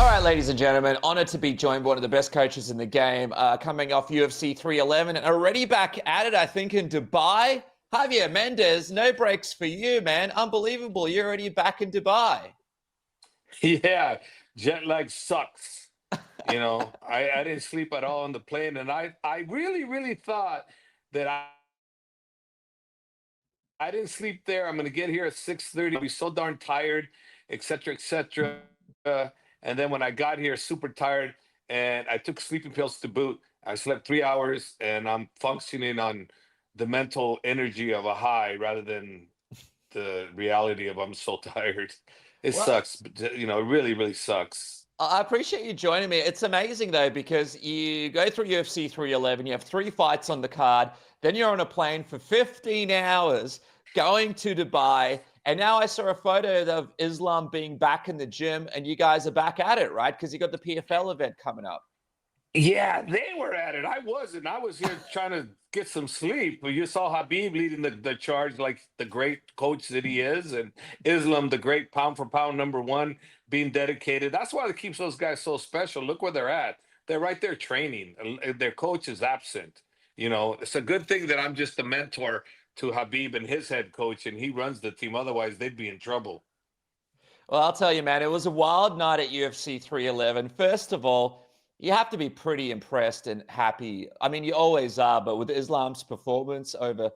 All right, ladies and gentlemen, honored to be joined by one of the best coaches in the game, coming off UFC 311 and already back at it, I think, in Dubai. Javier Mendez, no breaks for you, man. Unbelievable. You're already back in Dubai. Yeah, jet lag sucks. I didn't sleep at all on the plane, and I really thought that I didn't sleep there. I'm gonna get here at 6:30. I'll be so darn tired, etc., etc. And then when I got here, super tired, and I took sleeping pills to boot. I slept 3 hours, and I'm functioning on the mental energy of a high rather than the reality of I'm so tired. It Well, sucks, but it really sucks. I appreciate you joining me. It's amazing, though, because you go through UFC 311, you have 3 fights on the card, then you're on a plane for 15 hours going to Dubai. And now I saw a photo of Islam being back in the gym, and you guys are back at it, right? Because you got the PFL event coming up. Yeah, they were at it. I wasn't. I was here trying to get some sleep. But you saw Khabib leading the charge like the great coach that he is, and Islam, the great pound for pound #1, being dedicated. That's why it keeps those guys so special. Look where they're at. They're right there training. Their coach is absent. It's a good thing that I'm just a mentor to Khabib and his head coach, and he runs the team. Otherwise, they'd be in trouble. Well, I'll tell you, man, it was a wild night at UFC 311. First of all, you have to be pretty impressed and happy. I mean, you always are, but with Islam's performance over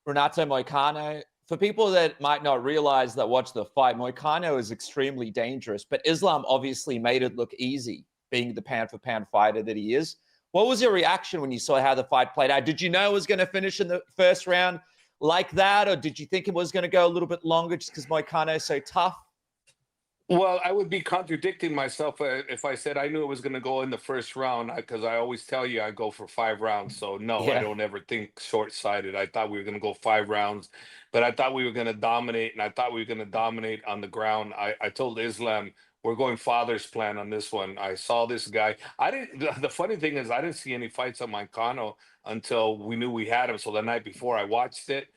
Renato Moicano, for people that might not realize that watch the fight, Moicano is extremely dangerous, but Islam obviously made it look easy, being the pound for pound fighter that he is. What was your reaction when you saw how the fight played out? Did you know it was going to finish in the first round like that, or did you think it was going to go a little bit longer just because Moicano is so tough? Well, I would be contradicting myself if I said I knew it was going to go in the first round, because I always tell you I go for 5 rounds. So no, I Yeah. don't ever think short-sighted. I thought we were going to go 5 rounds, but I thought we were going to dominate, and I thought we were going to dominate on the ground. I told Islam we're going father's plan on this one. I saw this guy. I didn't. The funny thing is I didn't see any fights on Moicano until we knew we had him. So the night before I watched it,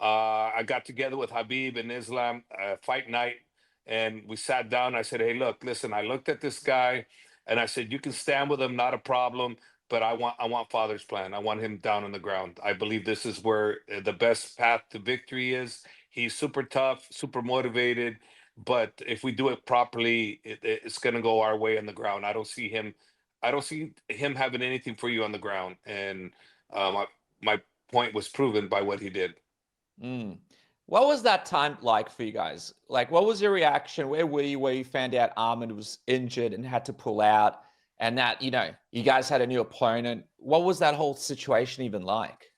I got together with Habib and Islam fight night, and we sat down. I said, "Hey, look, listen. I looked at this guy, and I said, you can stand with him, not a problem. But I want Father's plan. I want him down on the ground. I believe this is where the best path to victory is. He's super tough, super motivated. But if we do it properly, it's going to go our way on the ground. I don't see him. I don't see him having anything for you on the ground. And my point was proven by what he did. Mm. What was that time like for you guys? Like, what was your reaction? Where were you where you found out Arman was injured and had to pull out, and that, you guys had a new opponent? What was that whole situation even like?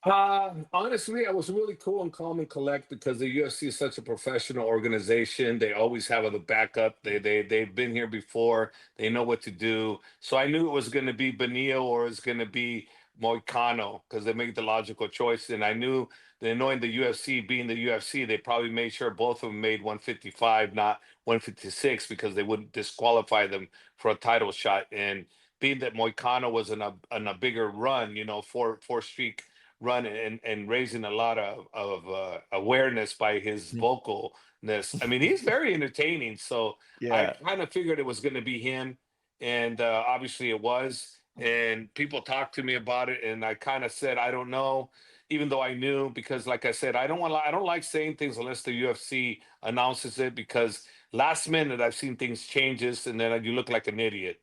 Honestly, I was really cool and calm and collected because the UFC is such a professional organization. They always have the backup. They've been here before. They know what to do. So I knew it was going to be Benio or it's going to be Moicano because they make the logical choice. And I knew that knowing the UFC being the UFC, they probably made sure both of them made 155, not 156, because they wouldn't disqualify them for a title shot. And being that Moicano was in a bigger run, four streak run, and raising a lot of awareness by his Mm. vocalness. I mean, he's very entertaining. So I Yeah. kind of figured it was going to be him, and obviously it was. And people talked to me about it, and I kind of said I don't know, even though I knew, because like I said, I don't like saying things unless the UFC announces it, because last minute I've seen things changes, and then you look like an idiot.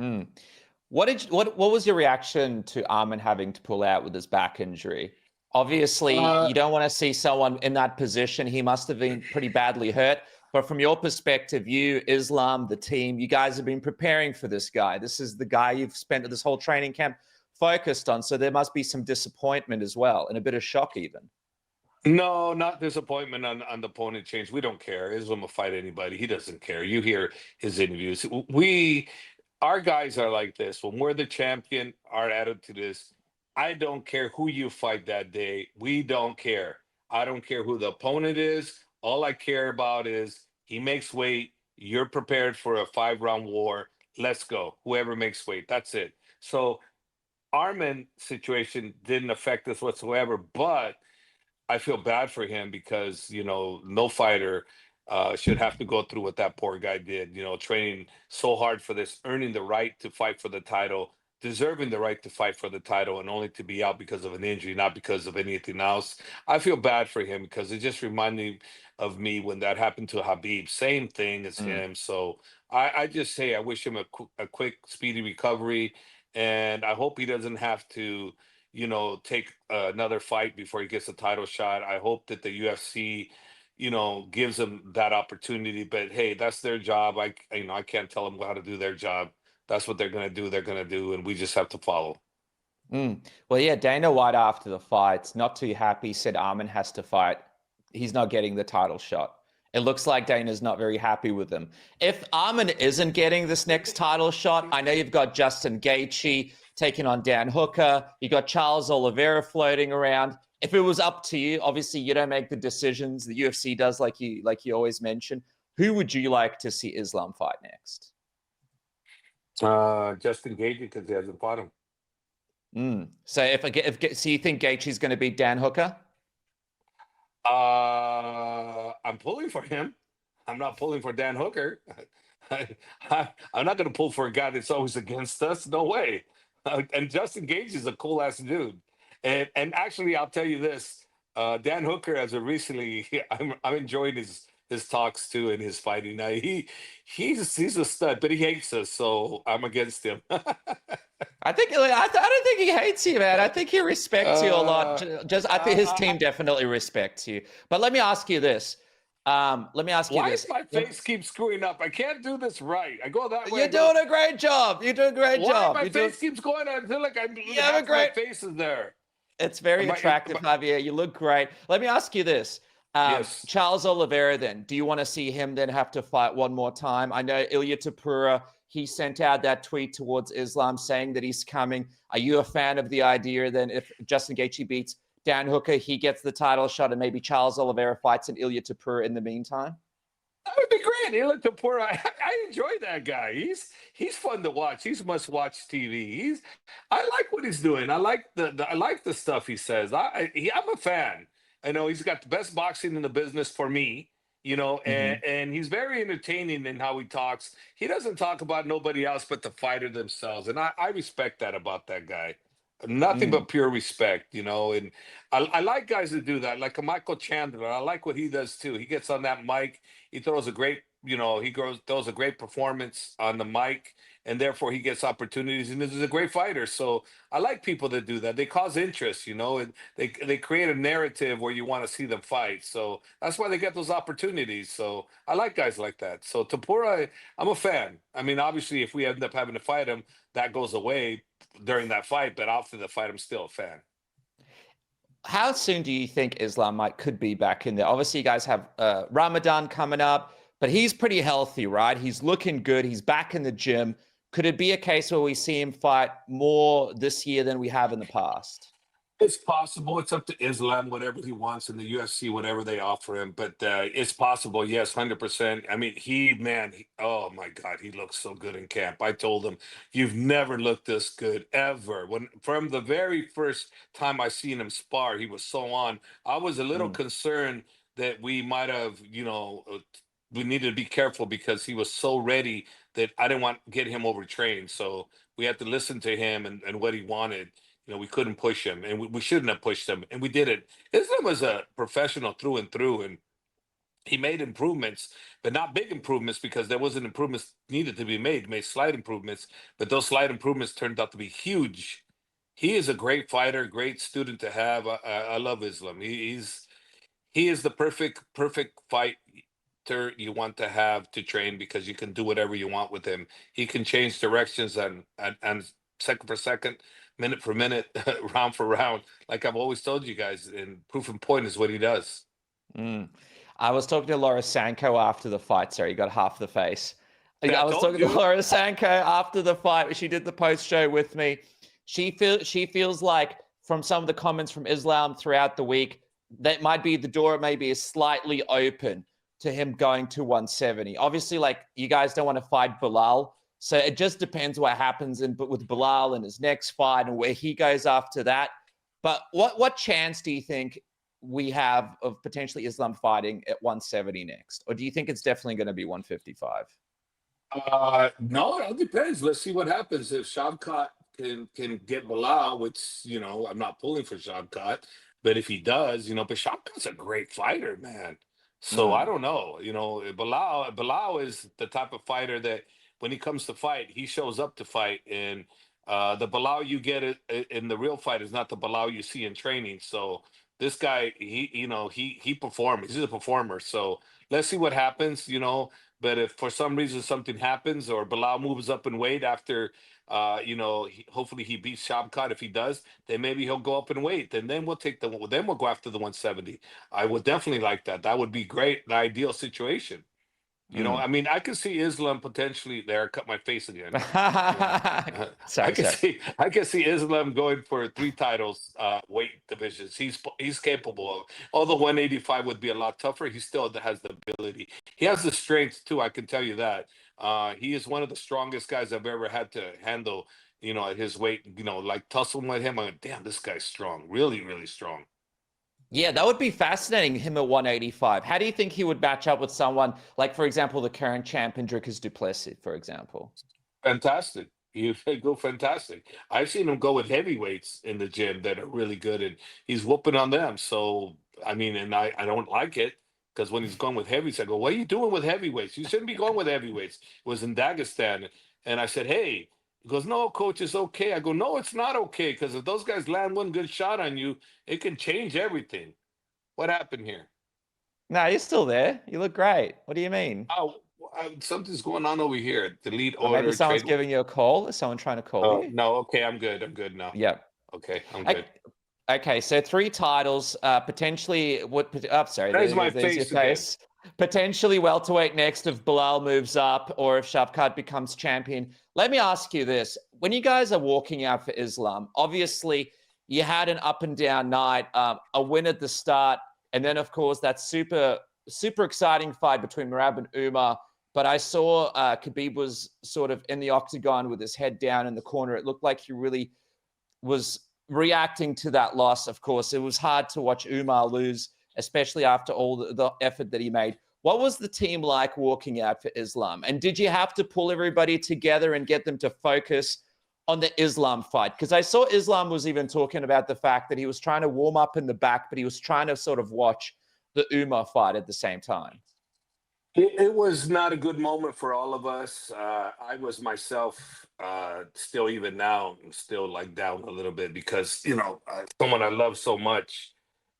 Mm. What was your reaction to Armin having to pull out with his back injury? Obviously, Uh, you don't want to see someone in that position. He must have been pretty badly hurt. But from your perspective, you, Islam, the team, you guys have been preparing for this guy. This is the guy you've spent this whole training camp focused on. So there must be some disappointment as well, and a bit of shock even. No, not disappointment on the opponent change. We don't care. Islam will fight anybody. He doesn't care. You hear his interviews. Our guys are like this. When we're the champion, our attitude is, I don't care who you fight that day. We don't care. I don't care who the opponent is. All I care about is he makes weight. You're prepared for a 5 round war. Let's go. Whoever makes weight. That's it. So Armin situation didn't affect us whatsoever, but I feel bad for him because no fighter should have to go through what that poor guy did. You know, training so hard for this, earning the right to fight for the title, deserving the right to fight for the title, and only to be out because of an injury, not because of anything else. I feel bad for him because it just reminded me of me when that happened to Khabib. Same thing as Mm. him. So I just say I wish him a quick, speedy recovery, and I hope he doesn't have to, you know, take another fight before he gets a title shot. I hope that the UFC, you know, gives them that opportunity. But hey, that's their job. You know, I can't tell them how to do their job. That's what they're gonna do. They're gonna do, and we just have to follow. Mm. Well, yeah, Dana White after the fight, not too happy, said Arman has to fight. He's not getting the title shot. It looks like Dana's not very happy with him. If Arman isn't getting this next title shot, I know you've got Justin Gaethje taking on Dan Hooker. You got Charles Oliveira floating around. If it was up to you, obviously you don't make the decisions. The UFC does, like you always mention. Who would you like to see Islam fight next? Just engage it because he hasn't fought him. So so you think Gaethje's going to beat Dan Hooker? I'm pulling for him. I'm not pulling for Dan Hooker. I'm not going to pull for a guy that's always against us. No way. And Justin Gage is a cool ass dude. And actually, I'll tell you this: Dan Hooker, as of recently, I'm enjoying his talks too and his fighting. Now he's a stud, but he hates us, so I'm against him. I think I don't think he hates you, man. I think he respects you a lot. I think his team I, definitely respects you. But let me ask you this. why is my face keep screwing up? I can't do this right. I go that way. You're doing a great job. You're doing a great Why job. my face keeps going? I feel like You have a my great. face is there. It's very attractive, Javier. You look great. Let me ask you this. Yes. Charles Oliveira, then, do you want to see him then have to fight one more time? I know Ilia Topuria, he sent out that tweet towards Islam saying that he's coming. Are you a fan of the idea then if Justin Gaethje beats Dan Hooker, he gets the title shot and maybe Charles Oliveira fights an Ilia Topuria in the meantime? That would be great. Ilia Topuria, I enjoy that guy. He's fun to watch. He's must-watch TV. I like what he's doing. I like I like the stuff he says. I'm a fan. I know he's got the best boxing in the business for me, you know, and he's very entertaining in how he talks. He doesn't talk about nobody else but the fighter themselves. And I respect that about that guy. Nothing Mm. but pure respect, you know. And I like guys that do that, like a Michael Chandler. I like what he does too. He gets on that mic, he throws a great, you know, throws a great performance on the mic, and therefore he gets opportunities. And this is a great fighter. So I like people that do that. They cause interest, you know, and they create a narrative where you want to see them fight. So that's why they get those opportunities. So I like guys like that. So Tapura, I'm a fan. I mean, obviously, if we end up having to fight him, that goes away during that fight. But after the fight, I'm still a fan. How soon do you think Islam could be back in there? Obviously, you guys have Ramadan coming up, but he's pretty healthy, right? He's looking good. He's back in the gym. Could it be a case where we see him fight more this year than we have in the past? It's possible. It's up to Islam, whatever he wants in the UFC, whatever they offer him. But it's possible. Yes, 100%. I mean, oh my God, he looks so good in camp. I told him, you've never looked this good ever. From the very first time I seen him spar, he was so on. I was a little Mm. concerned that we might have, we needed to be careful because he was so ready that I didn't want to get him overtrained. So we had to listen to him and what he wanted. We couldn't push him, and we shouldn't have pushed him, and we did it. Islam was a professional through and through, and he made improvements, but not big improvements because there wasn't improvements needed to be made. He made slight improvements, but those slight improvements turned out to be huge. He is a great fighter, great student to have. I love Islam. He is the perfect fighter you want to have to train because you can do whatever you want with him. He can change directions and second for second, minute for minute, round for round. Like I've always told you guys, and proof and point is what he does. Mm. I was talking to Laura Sanko after the fight. Sorry, you got half the face. I I was told talking to you. Laura Sanko after the fight. She did the post show with me. She feels like from some of the comments from Islam throughout the week, that might be the door maybe is slightly open to him going to 170. Obviously, like you guys don't want to fight Bilal. So it just depends what happens with Bilal in his next fight and where he goes after that. But what chance do you think we have of potentially Islam fighting at 170 next? Or do you think it's definitely going to be 155? No, it all depends. Let's see what happens if Shavkat can get Bilal, which I'm not pulling for Shavkat, but if he does, but Shavkat's a great fighter, man. So I Mm. don't know. Bilal is the type of fighter that when he comes to fight, he shows up to fight, and the Bilal you get in the real fight is not the Bilal you see in training. So this guy, he performs. He's a performer. So let's see what happens. But if for some reason something happens or Bilal moves up in weight after, hopefully he beats Shavkat. If he does, then maybe he'll go up in weight, and then then we'll go after the 170. I would definitely like that. That would be great, the ideal situation. Mm. I mean, I could see Islam potentially there. Cut my face again. You know, I Sorry, can sorry. see Islam going for 3 titles, weight divisions. He's capable of. Although 185 would be a lot tougher, he still has the ability. He has the strength too. I can tell you that. He is one of the strongest guys I've ever had to handle. At his weight. Like tussling with him. I'm like, damn, this guy's strong. Really, really strong. Yeah, that would be fascinating, him at 185. How do you think he would match up with someone like, for example, the current champion, Dricus du Plessis, for example? Fantastic. He would go fantastic. I've seen him go with heavyweights in the gym that are really good, and he's whooping on them. So, I mean, and I don't like it because when he's going with heavyweights, I go, "What are you doing with heavyweights? You shouldn't be going with heavyweights." It was in Dagestan, and I said, "Hey," he goes, "No, coach, it's okay." I go, "No, it's not okay because if those guys land one good shot on you, it can change everything." What happened here? No, you're still there. You look great. What do you mean? Oh, something's going on over here. Delete Or maybe order, someone's trade. giving you a call? Is someone trying to call Oh, you? no, okay, I'm good. I'm good now. Yep. Okay, I'm I, good. okay, so 3 titles, potentially. Oh, sorry, There's my there's your face again. face. Potentially welterweight next if Bilal moves up or if Shavkat becomes champion. Let me ask you this: when you guys are walking out for Islam, obviously you had an up and down night, a win at the start, and then of course that super exciting fight between Merab and Umar. But I saw Khabib was sort of in the octagon with his head down in the corner. It looked like he really was reacting to that loss. Of course, it was hard to watch Umar lose, especially after all the effort that he made. What was the team like walking out for Islam? And did you have to pull everybody together and get them to focus on the Islam fight? Because I saw Islam was even talking about the fact that he was trying to warm up in the back, but he was trying to sort of watch the Umar fight at the same time. It was not a good moment for all of us. I was myself still, even now, I'm still like down a little bit because, someone I love so much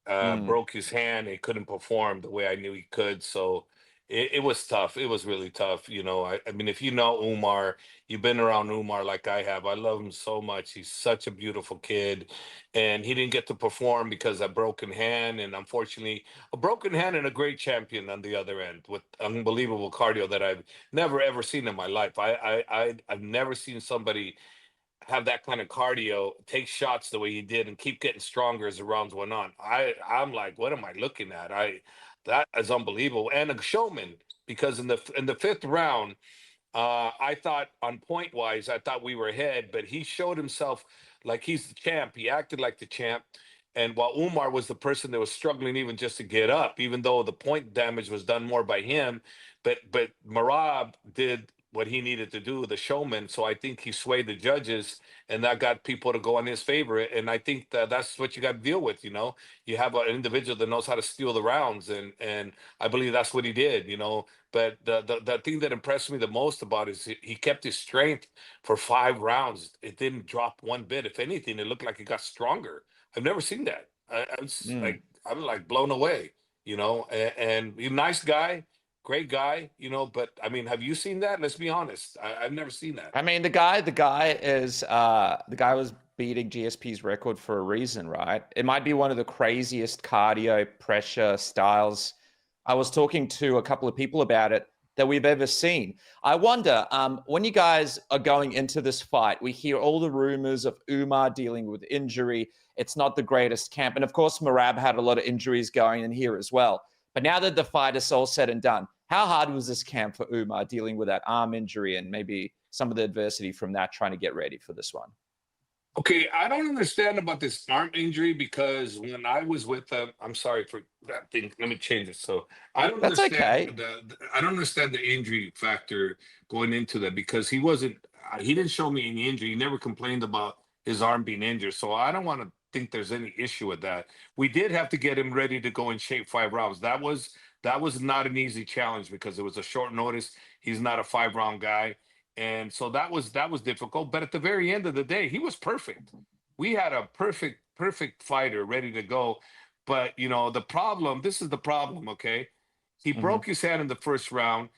Mm. broke his hand and couldn't perform the way I knew he could. So it was tough. It was really tough. I mean, if you know Umar, you've been around Umar like I have. I love him so much. He's such a beautiful kid. And he didn't get to perform because of broken hand. And unfortunately, a broken hand and a great champion on the other end with unbelievable cardio that I've never ever seen in my life. I've never seen somebody have that kind of cardio, take shots the way he did, and keep getting stronger as the rounds went on. I'm like, what am I looking at? That is unbelievable, and a showman because in the fifth round, I thought on point wise, I thought we were ahead, but he showed himself like he's the champ. He acted like the champ. And while Umar was the person that was struggling even just to get up, even though the point damage was done more by him, but Merab did what he needed to do, the showman. So I think he swayed the judges, and that got people to go on his favor. And I think that's what you got to deal with. You have an individual that knows how to steal the rounds, and I believe that's what he did. But the thing that impressed me the most about is he kept his strength for 5 rounds. It didn't drop one bit. If anything, it looked like it got stronger. I've never seen that. Mm. I'm like blown away. And he's a nice guy, great guy. But I mean, have you seen that? Let's be honest. I've never seen that. I mean, the guy was beating GSP's record for a reason, right? It might be one of the craziest cardio pressure styles. I was talking to a couple of people about it that we've ever seen. I wonder, when you guys are going into this fight, we hear all the rumors of Umar dealing with injury. It's not the greatest camp. And of course, Merab had a lot of injuries going in here as well. But now that the fight is all said and done, how hard was this camp for Umar dealing with that arm injury and maybe some of the adversity from that, trying to get ready for this one? Okay, I don't understand about this arm injury because when I was with I'm sorry for that thing. Let me change it. So I don't That's understand okay. I don't understand the injury factor going into that because he wasn't he didn't show me any injury. He never complained about his arm being injured. So I don't want to think there's any issue with that. We did have to get him ready to go in shape 5 rounds. That was not an easy challenge because it was a short notice. He's not a 5 round guy, and so that was difficult. But at the very end of the day, he was perfect. We had a perfect fighter ready to go. But the problem, this is the problem, okay? He Hmm. broke his hand in the first round.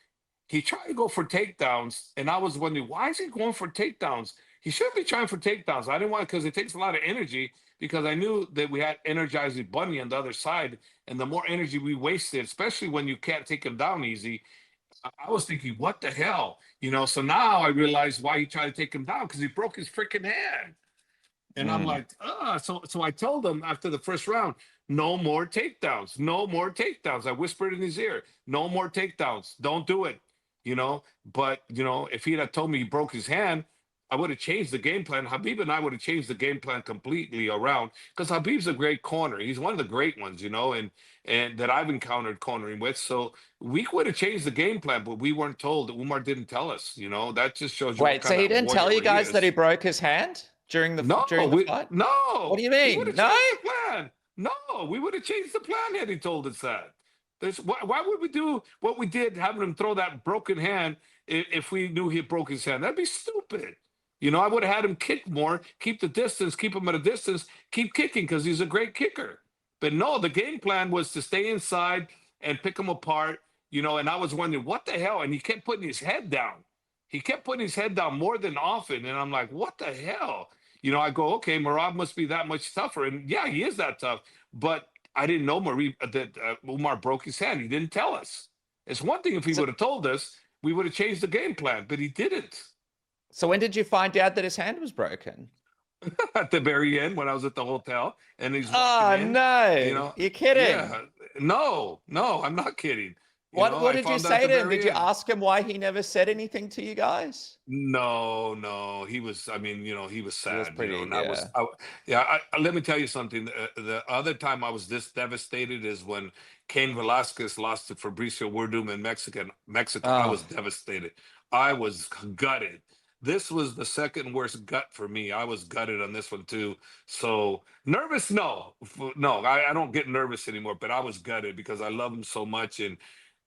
He tried to go for takedowns, and I was wondering, why is he going for takedowns? He shouldn't be trying for takedowns. I didn't want, because it takes a lot of energy, because I knew that we had energizing Bunny on the other side, and the more energy we wasted, especially when you can't take him down easy, I was thinking, what the hell? So now I realize why he tried to take him down, because he broke his freaking hand. And I'm Mm. like, so I told him after the first round, no more takedowns, no more takedowns. I whispered in his ear, no more takedowns, don't do it. You know, but if he'd have told me he broke his hand, I would have changed the game plan. Habib and I would have changed the game plan completely around, because Habib's a great corner. He's one of the great ones, and that I've encountered cornering with. So we would have changed the game plan, but we weren't told. Umar didn't tell us. That just shows you what Wait, so kind he of didn't tell you warrior he guys that he is. broke his hand during the No, during the fight? What do you he would mean? have No? changed the plan. No, we would have changed the plan had he told us that. Why would we do what we did, having him throw that broken hand if we knew he broke his hand? That'd be stupid. I would have had him kick more, keep the distance, keep him at a distance, keep kicking because he's a great kicker. But no, the game plan was to stay inside and pick him apart. And I was wondering what the hell, and he kept putting his head down. He kept putting his head down more than often, and I'm like, what the hell? I go, okay, Merab must be that much tougher. And yeah, he is that tough. But I didn't know that Umar broke his hand. He didn't tell us. It's one thing if he So, would have told us, we would have changed the game plan, but he didn't. so when did you find out that his hand was broken? At the very end, when I was at the hotel and he's walking Oh in, you no, know, you're kidding. yeah, no, no, I'm not kidding. What I did you found out at say the to him? Did very you end. ask him why he never said anything to you guys? No, no, he was. I mean, he was He was sad. pretty, And yeah. yeah. Let me tell you something. The other time I was this devastated is when Cain Velasquez lost to Fabricio Werdum in Mexico. I was Oh, devastated. I was gutted. This was the second worst gut for me. I was gutted on this one too. So nervous? No, no. I don't get nervous anymore. But I was gutted because I love him so much, and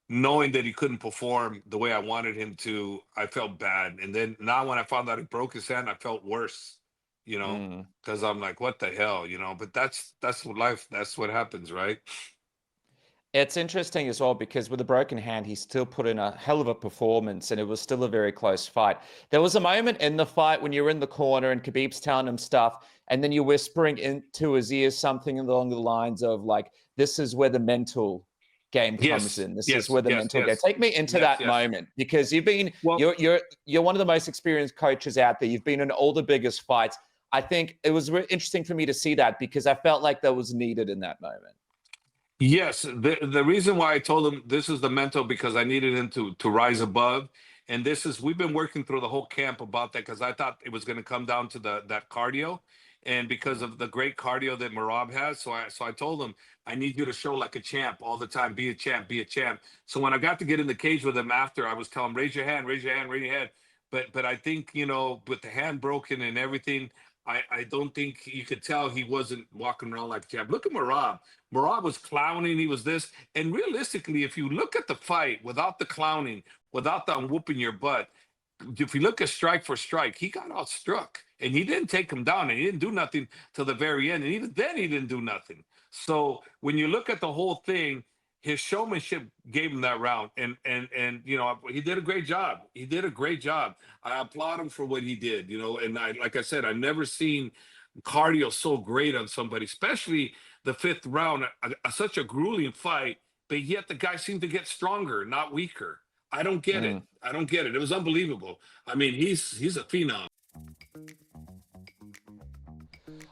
knowing that he couldn't perform the way I wanted him to, I felt bad. And then now when I found out he broke his hand, I felt worse, you know, mm. because I'm like, what the hell? But that's what life, that's what happens, right? It's interesting as well because with a broken hand, he still put in a hell of a performance and it was still a very close fight. There was a moment in the fight when you're in the corner and Khabib's telling him stuff, and then you're whispering into his ear something along the lines of, like, this is where the mental game comes Yes, in. This is yes, where the yes, mental game. yes, Take me into yes, that yes. moment because you've been Well, you're one of the most experienced coaches out there. You've been in all the biggest fights. I think it was interesting for me to see that because I felt like that was needed in that moment. yes, the reason why I told him this is the mental, because I needed him to rise above, and this is, we've been working through the whole camp about that, because I thought it was going to come down to that cardio, and because of the great cardio that Merab has, so I told him, I need you to show like a champ all the time, be a champ, be a champ. So when I got to get in the cage with him after, I was telling him, raise your hand, raise your hand, raise your hand. But I think, with the hand broken and everything, I don't think you could tell he wasn't walking around like a champ. Look at Merab. Merab was clowning. He was this. And realistically, if you look at the fight without the clowning, without the whooping your butt, if you look at strike for strike, he got outstruck and he didn't take him down and he didn't do nothing till the very end. And even then, he didn't do nothing. So when you look at the whole thing, his showmanship gave him that round, and he did a great job. He did a great job. I applaud him for what he did. And like I said, I've never seen cardio so great on somebody, especially the fifth round, such a grueling fight, but yet the guy seemed to get stronger, not weaker. I don't get it. Mm. I don't get it. It was unbelievable. I mean, he's a phenom.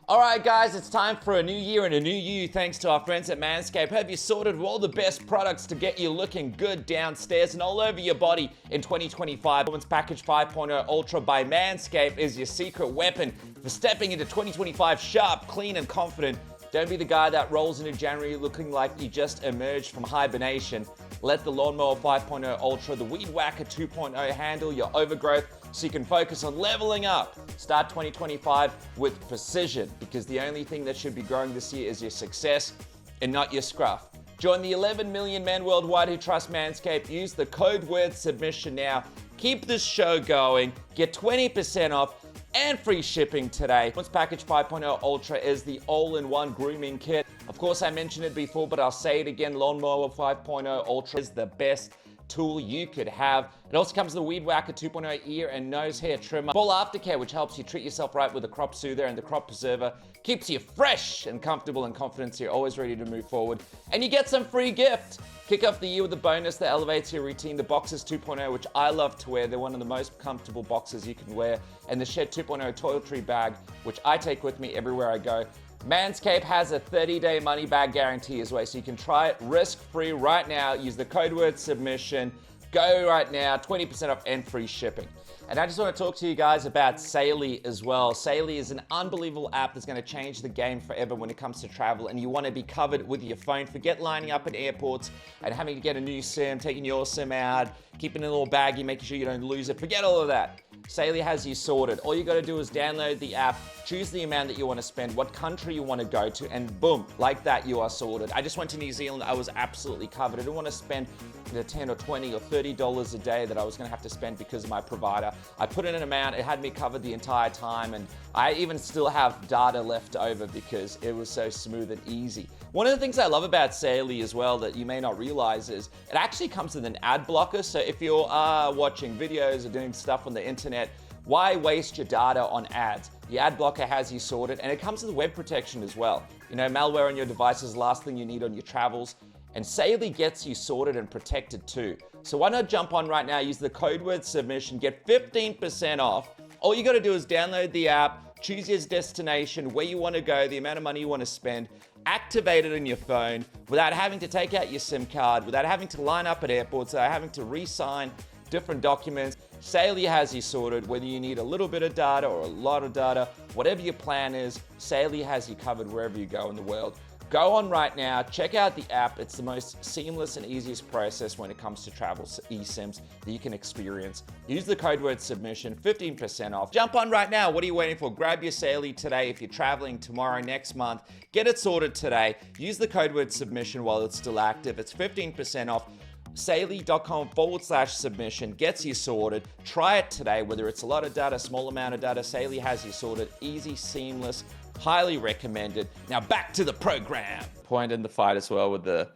All right, guys, it's time for a new year and a new you. Thanks to our friends at Manscaped. Have you sorted all the best products to get you looking good downstairs and all over your body in 2025? Performance Package 5.0 Ultra by Manscaped is your secret weapon. for stepping into 2025 sharp, clean, and confident. Don't be the guy that rolls into January looking like you just emerged from hibernation. Let the Lawnmower 5.0 Ultra, the Weed Whacker 2.0 handle your overgrowth so you can focus on leveling up. Start 2025 with precision, because the only thing that should be growing this year is your success and not your scruff. Join the 11 million men worldwide who trust Manscaped. Use the code word submission now. Keep this show going. Get 20% off and free shipping today. Performance Package 5.0 Ultra is the all-in-one grooming kit. Of course, I mentioned it before, but I'll say it again. Lawnmower 5.0 Ultra is the best tool you could have. It also comes with the Weed Whacker 2.0 ear and nose hair trimmer. Full aftercare, which helps you treat yourself right with the crop soother, and the crop preserver keeps you fresh and comfortable and confident, so you're always ready to move forward. And you get some free gift. Kick off the year with a bonus that elevates your routine. The Boxers 2.0, which I love to wear. They're one of the most comfortable boxers you can wear. And the Shed 2.0 toiletry bag, which I take with me everywhere I go. Manscaped has a 30-day money-back guarantee as well, so you can try it risk-free right now. Use the code word submission. Go right now, 20% off and free shipping. And I just want to talk to you guys about SAILY as well. SAILY is an unbelievable app that's going to change the game forever when it comes to travel, and you want to be covered with your phone. Forget lining up at airports and having to get a new SIM, taking your SIM out, keeping it in a little baggie, making sure you don't lose it. Forget all of that. SAILY has you sorted. All you got to do is download the app, choose the amount that you want to spend, what country you want to go to, and boom, like that, you are sorted. I just went to New Zealand. I was absolutely covered. I didn't want to spend the $10 or $20 or $30 a day that I was going to have to spend because of my provider. I put in an amount. It had me covered the entire time, and I even still have data left over because it was so smooth and easy. One of the things I love about SAILY as well that you may not realize is it actually comes with an ad blocker. So if you are watching videos or doing stuff on the internet, why waste your data on ads? The ad blocker has you sorted, and it comes with web protection as well. You know, malware on your device is the last thing you need on your travels, and SAILY gets you sorted and protected too. So why not jump on right now, use the code word submission, get 15% off. All you gotta do is download the app, choose your destination, where you wanna go, the amount of money you wanna spend, activate it on your phone without having to take out your SIM card, without having to line up at airports, without having to re-sign different documents. SAILY has you sorted, whether you need a little bit of data or a lot of data, whatever your plan is, SAILY has you covered wherever you go in the world. Go on right now, check out the app. It's the most seamless and easiest process when it comes to travel eSIMs that you can experience. Use the code word submission, 15% off. Jump on right now. What are you waiting for? Grab your SAILY today. If you're traveling tomorrow, next month, get it sorted today. Use the code word submission while it's still active. It's 15% off. SAILY.com/submission gets you sorted. Try it today, whether it's a lot of data, small amount of data. SAILY has you sorted. Easy, seamless, highly recommended. Now back to the program. Point in the fight as well with the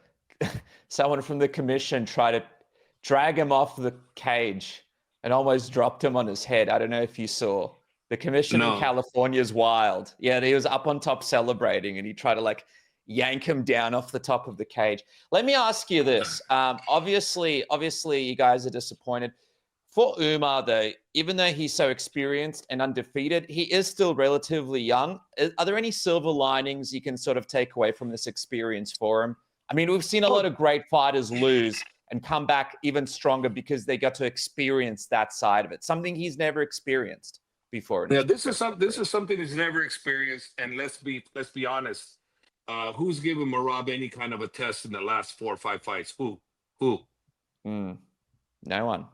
someone from the commission tried to drag him off the cage and almost dropped him on his head. I don't know if you saw. The commission in California is wild. Yeah, he was up on top celebrating, and he tried to like yank him down off the top of the cage. Let me ask you this. Obviously, you guys are disappointed. For Umar, though, even though he's so experienced and undefeated, he is still relatively young. Are there any silver linings you can sort of take away from this experience for him? I mean, we've seen a lot of great fighters lose and come back even stronger because they got to experience that side of it, something he's never experienced before. Yeah, this is something he's never experienced, and let's be honest. Who's given Merab any kind of a test in the last 4 or 5 fights? Who? No one.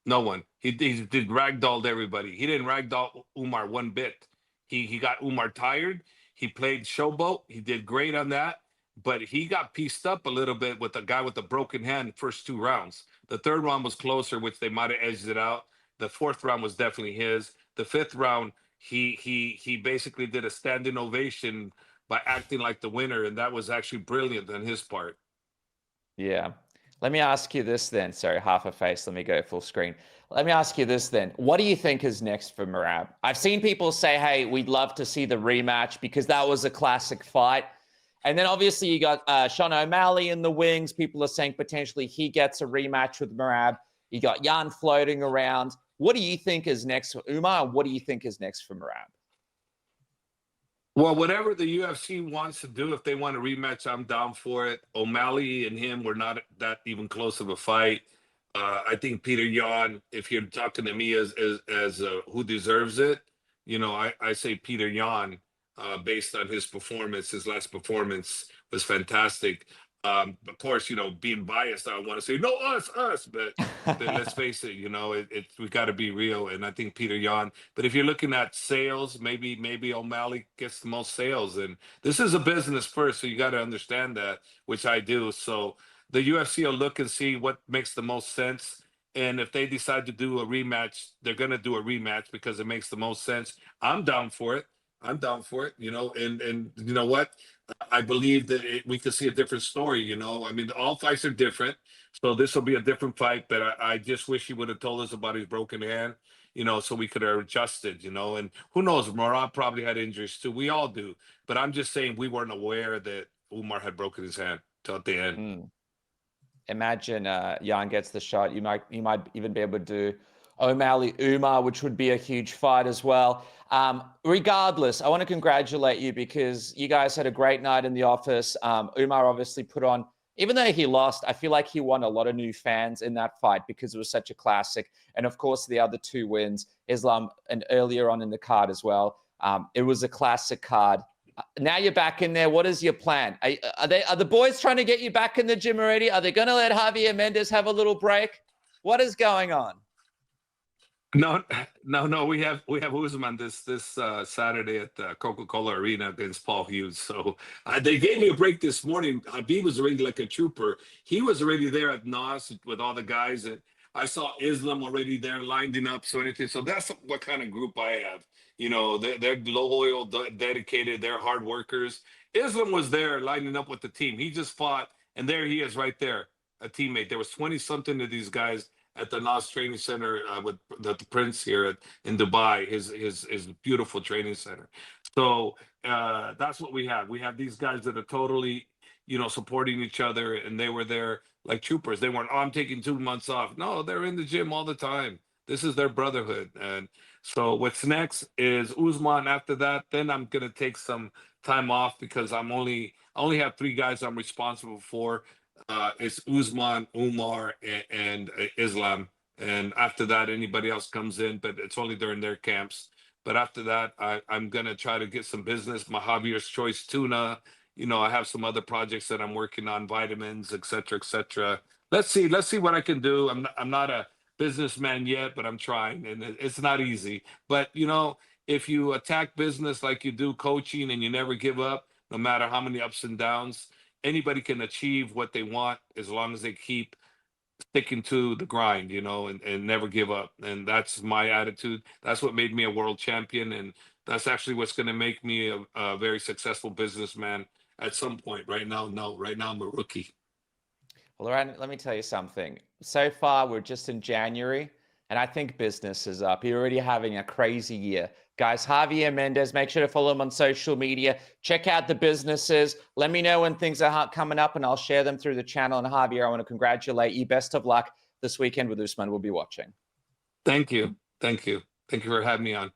No one. He did ragdolled everybody. He didn't ragdoll Umar one bit. He got Umar tired. He played showboat. He did great on that, but he got pieced up a little bit with the guy with the broken hand first 2 rounds. The 3rd round was closer, which they might have edged it out. The 4th round was definitely his. The 5th round, he basically did a standing ovation by acting like the winner, and that was actually brilliant on his part. Yeah. Let me ask you this then. Sorry, half a face. Let me go full screen. Let me ask you this then. What do you think is next for Merab? I've seen people say, hey, we'd love to see the rematch because that was a classic fight. And then obviously you got Sean O'Malley in the wings. People are saying potentially he gets a rematch with Merab. You got Jan floating around. What do you think is next for Umar? What do you think is next for Merab? Well, whatever the UFC wants to do, if they want a rematch, I'm down for it. O'Malley and him were not that even close of a fight. I think Peter Yan, if you're talking to me as who deserves it, I say Peter Yan, based on his performance. His last performance was fantastic. Of course, being biased, I want to say no, us, but let's face it, we got to be real. And I think Peter Yan. But if you're looking at sales, maybe O'Malley gets the most sales. And this is a business first, so you got to understand that, which I do. So the UFC will look and see what makes the most sense. And if they decide to do a rematch, they're going to do a rematch because it makes the most sense. I'm down for it. I'm down for it, and you know what? I believe that we could see a different story, I mean, all fights are different. So this will be a different fight, but I just wish he would have told us about his broken hand, so we could have adjusted, and who knows, Merab probably had injuries too. We all do. But I'm just saying we weren't aware that Umar had broken his hand till at the end. Imagine Jan gets the shot. You might even be able to do O'Malley Umar, which would be a huge fight as well. Regardless, I want to congratulate you because you guys had a great night in the office. Umar obviously put on, even though he lost, I feel like he won a lot of new fans in that fight because it was such a classic. And of course, the other two wins, Islam and earlier on in the card as well. It was a classic card. Now you're back in there. What is your plan? Are the boys trying to get you back in the gym already? Are they going to let Javier Mendez have a little break? What is going on? No. We have Usman this Saturday at the Coca-Cola Arena against Paul Hughes. So they gave me a break this morning. Habib was already like a trooper. He was already there at NOS with all the guys, and I saw Islam already there lining up. So that's what kind of group I have. They're loyal, dedicated, they're hard workers. Islam was there lining up with the team. He just fought, and there he is right there, a teammate. There was 20-something of these guys at the NOS training center with the Prince here in Dubai, his beautiful training center. So that's what we have. We have these guys that are totally, supporting each other, and they were there like troopers. They weren't, I'm taking 2 months off. No, they're in the gym all the time. This is their brotherhood. And so what's next is Usman. After that, then I'm going to take some time off because I only have 3 guys I'm responsible for. It's Usman, Umar, and Islam. And after that, anybody else comes in, but it's only during their camps. But after that, I'm going to try to get some business. My Javier's Choice Tuna. I have some other projects that I'm working on, vitamins, et cetera, et cetera. Let's see what I can do. I'm not a businessman yet, but I'm trying, and it's not easy. But if you attack business like you do coaching and you never give up, no matter how many ups and downs, anybody can achieve what they want as long as they keep sticking to the grind, and never give up. And that's my attitude. That's what made me a world champion, and that's actually what's going to make me a very successful businessman at some point. Right now, no. Right now, I'm a rookie. Well, Ryan, let me tell you something. So far, we're just in January, and I think business is up. You're already having a crazy year. Guys, Javier Mendez, make sure to follow him on social media. Check out the businesses. Let me know when things are coming up, and I'll share them through the channel. And Javier, I want to congratulate you. Best of luck this weekend with Usman. We'll be watching. Thank you. Thank you for having me on.